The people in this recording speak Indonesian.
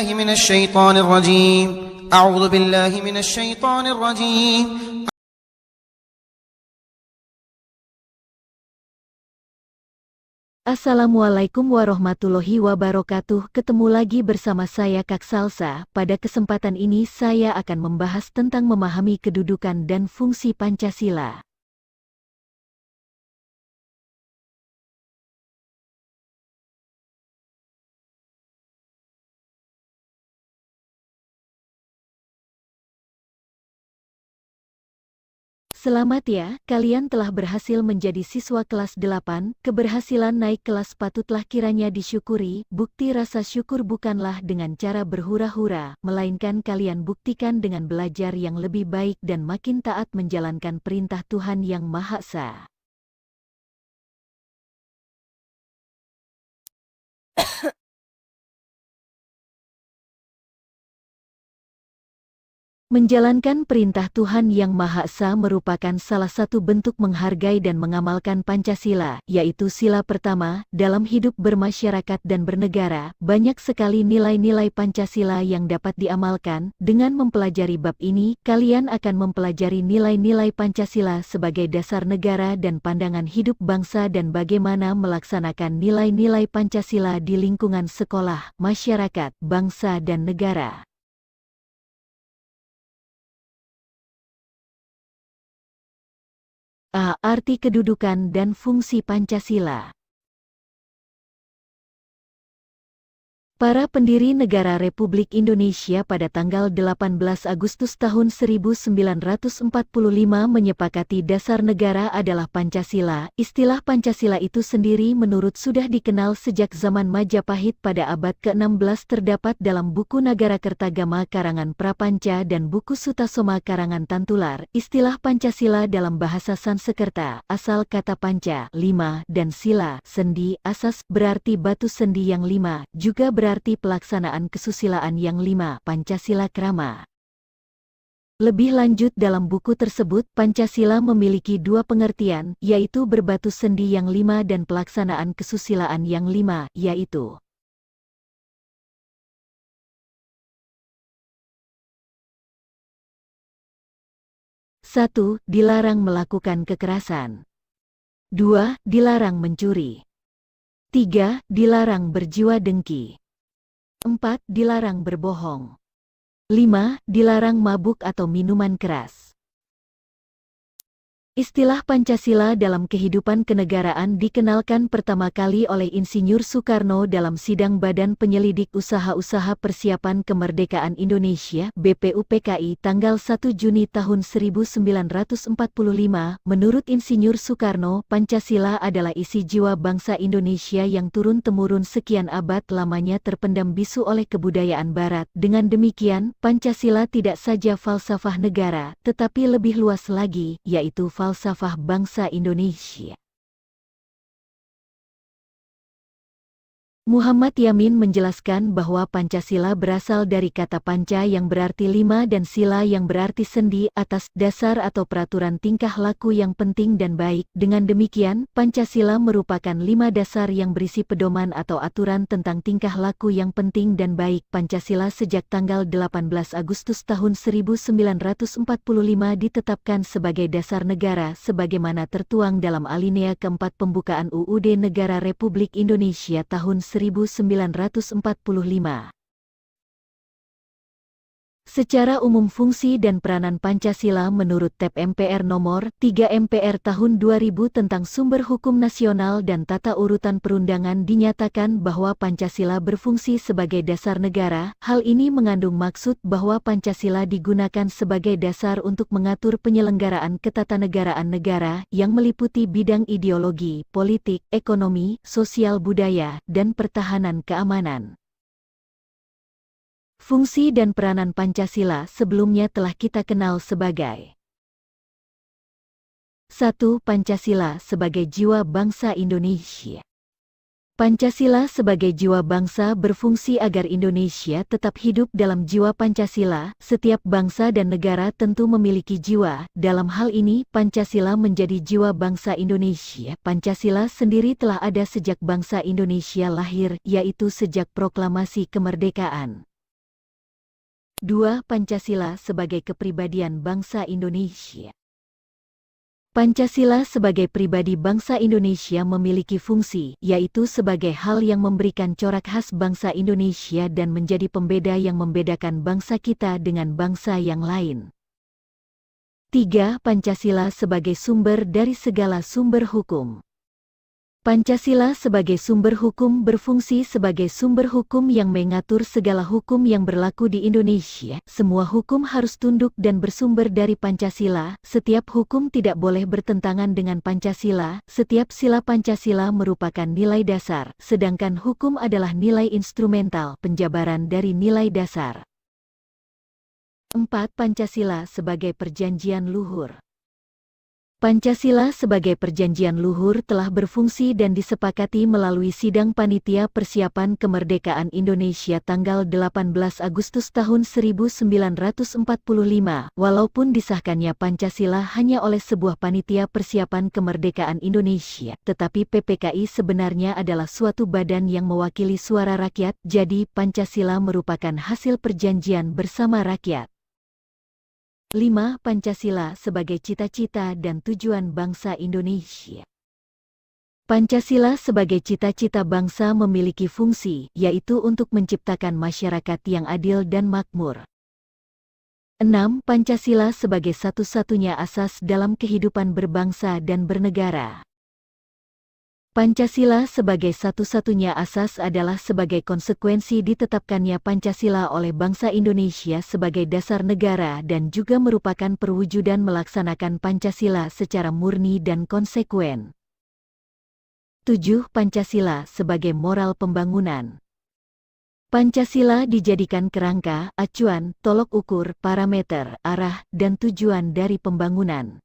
بالله من الشيطان الرجيم أعوذ بالله من الشيطان الرجيم Assalamualaikum warahmatullahi wabarakatuh. Ketemu lagi bersama saya Kak Salsa. Pada kesempatan ini saya akan membahas tentang memahami kedudukan dan fungsi Pancasila. Selamat ya, kalian telah berhasil menjadi siswa kelas 8, keberhasilan naik kelas patutlah kiranya disyukuri, bukti rasa syukur bukanlah dengan cara berhura-hura, melainkan kalian buktikan dengan belajar yang lebih baik dan makin taat menjalankan perintah Tuhan Yang Maha Esa. Menjalankan perintah Tuhan Yang Maha Esa merupakan salah satu bentuk menghargai dan mengamalkan Pancasila, yaitu sila pertama, dalam hidup bermasyarakat dan bernegara. Banyak sekali nilai-nilai Pancasila yang dapat diamalkan. Dengan mempelajari bab ini, kalian akan mempelajari nilai-nilai Pancasila sebagai dasar negara dan pandangan hidup bangsa dan bagaimana melaksanakan nilai-nilai Pancasila di lingkungan sekolah, masyarakat, bangsa dan negara. A. Arti kedudukan dan fungsi Pancasila. Para pendiri negara Republik Indonesia pada tanggal 18 Agustus tahun 1945 menyepakati dasar negara adalah Pancasila. Istilah Pancasila itu sendiri menurut sudah dikenal sejak zaman Majapahit pada abad ke-16 terdapat dalam buku Nagarakertagama karangan Prapanca dan buku Sutasoma karangan Tantular. Istilah Pancasila dalam bahasa Sanskerta, asal kata panca, 5, dan sila, sendi, asas, berarti batu sendi yang 5, juga berarti pelaksanaan kesusilaan yang 5, Pancasila Krama. Lebih lanjut dalam buku tersebut, Pancasila memiliki dua pengertian, yaitu berbatu sendi yang 5 dan pelaksanaan kesusilaan yang 5, yaitu 1. Dilarang melakukan kekerasan. 2. Dilarang mencuri. 3. Dilarang berjiwa dengki. 4. Dilarang berbohong. 5. Dilarang mabuk atau minuman keras. Istilah Pancasila dalam kehidupan kenegaraan dikenalkan pertama kali oleh Insinyur Soekarno dalam sidang Badan Penyelidik Usaha-Usaha Persiapan Kemerdekaan Indonesia (BPUPKI) tanggal 1 Juni tahun 1945. Menurut Insinyur Soekarno, Pancasila adalah isi jiwa bangsa Indonesia yang turun-temurun sekian abad lamanya terpendam bisu oleh kebudayaan Barat. Dengan demikian, Pancasila tidak saja falsafah negara, tetapi lebih luas lagi, yaitu falsafah bangsa Indonesia. Muhammad Yamin menjelaskan bahwa Pancasila berasal dari kata panca yang berarti 5 dan sila yang berarti sendi, atas dasar atau peraturan tingkah laku yang penting dan baik. Dengan demikian, Pancasila merupakan 5 dasar yang berisi pedoman atau aturan tentang tingkah laku yang penting dan baik. Pancasila sejak tanggal 18 Agustus tahun 1945 ditetapkan sebagai dasar negara sebagaimana tertuang dalam alinea keempat pembukaan UUD Negara Republik Indonesia tahun 1945. Secara umum fungsi dan peranan Pancasila menurut TEP MPR nomor 3 MPR tahun 2000 tentang sumber hukum nasional dan tata urutan perundangan dinyatakan bahwa Pancasila berfungsi sebagai dasar negara. Hal ini mengandung maksud bahwa Pancasila digunakan sebagai dasar untuk mengatur penyelenggaraan ketatanegaraan negara yang meliputi bidang ideologi, politik, ekonomi, sosial budaya, dan pertahanan keamanan. Fungsi dan peranan Pancasila sebelumnya telah kita kenal sebagai 1. Pancasila sebagai jiwa bangsa Indonesia. Pancasila sebagai jiwa bangsa berfungsi agar Indonesia tetap hidup dalam jiwa Pancasila. Setiap bangsa dan negara tentu memiliki jiwa. Dalam hal ini, Pancasila menjadi jiwa bangsa Indonesia. Pancasila sendiri telah ada sejak bangsa Indonesia lahir, yaitu sejak proklamasi kemerdekaan. 2. Pancasila sebagai kepribadian bangsa Indonesia. Pancasila sebagai pribadi bangsa Indonesia memiliki fungsi, yaitu sebagai hal yang memberikan corak khas bangsa Indonesia dan menjadi pembeda yang membedakan bangsa kita dengan bangsa yang lain. 3. Pancasila sebagai sumber dari segala sumber hukum. Pancasila sebagai sumber hukum berfungsi sebagai sumber hukum yang mengatur segala hukum yang berlaku di Indonesia. Semua hukum harus tunduk dan bersumber dari Pancasila. Setiap hukum tidak boleh bertentangan dengan Pancasila. Setiap sila Pancasila merupakan nilai dasar, sedangkan hukum adalah nilai instrumental penjabaran dari nilai dasar. 4. Pancasila sebagai perjanjian luhur. Pancasila sebagai perjanjian luhur telah berfungsi dan disepakati melalui Sidang Panitia Persiapan Kemerdekaan Indonesia tanggal 18 Agustus tahun 1945. Walaupun disahkannya Pancasila hanya oleh sebuah Panitia Persiapan Kemerdekaan Indonesia, tetapi PPKI sebenarnya adalah suatu badan yang mewakili suara rakyat, jadi Pancasila merupakan hasil perjanjian bersama rakyat. 5. Pancasila sebagai cita-cita dan tujuan bangsa Indonesia. Pancasila sebagai cita-cita bangsa memiliki fungsi, yaitu untuk menciptakan masyarakat yang adil dan makmur. 6. Pancasila sebagai satu-satunya asas dalam kehidupan berbangsa dan bernegara. Pancasila sebagai satu-satunya asas adalah sebagai konsekuensi ditetapkannya Pancasila oleh bangsa Indonesia sebagai dasar negara dan juga merupakan perwujudan melaksanakan Pancasila secara murni dan konsekuen. 7. Pancasila sebagai moral pembangunan. Pancasila dijadikan kerangka, acuan, tolok ukur, parameter, arah, dan tujuan dari pembangunan.